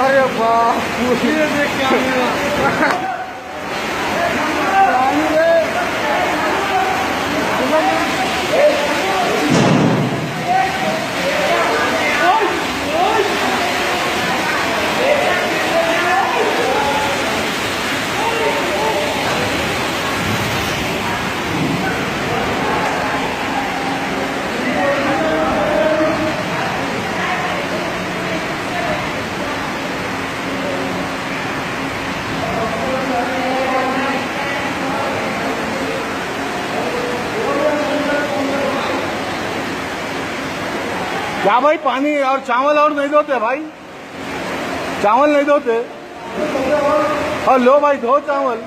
अरे बाप देख क्या क्या भाई, पानी और चावल और नहीं दोते भाई? चावल नहीं दोते? और लो भाई, धो चावल,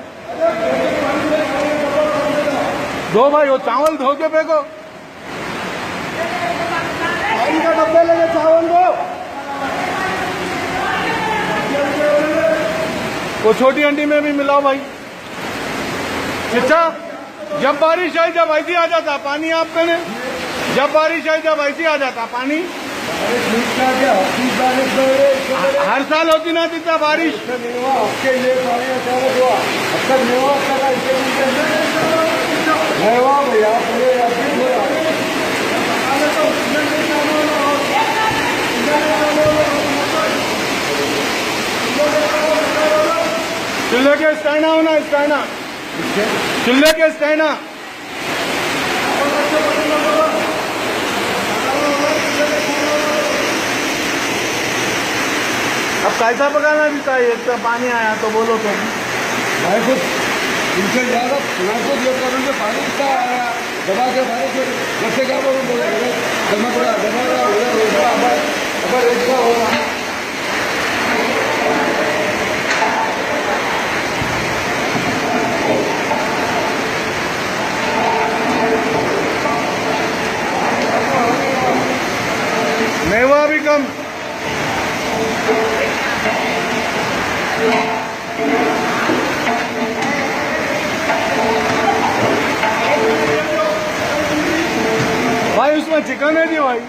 दो भाई, वो चावल धो के फेंको। पानी का डब्बे लेके चावल दो। वो छोटी अंडी में भी मिलाओ भाई। अच्छा, जब बारिश आई जब ऐसी आ जाता पानी आपके ने, जब बारिश आई जब ऐसी आ जाता पानी। हर साल होती ना जितना बारिश। चूल्हे के स्टैंड होना, स्टैंड, चूल्हे के स्टैंड। अब कैसा पकाना भी चाहिए? इतना पानी आया तो बोलो तुम। मैं खुद इनसे ज़्यादा मैं खुद ये करूँ कि पानी इतना आया दबा के पानी से कैसे क्या बोलूँ, दमा पड़ा अब ऐसा होगा। मेवा भी कम। भाई उसमें चिकन है जी भाई।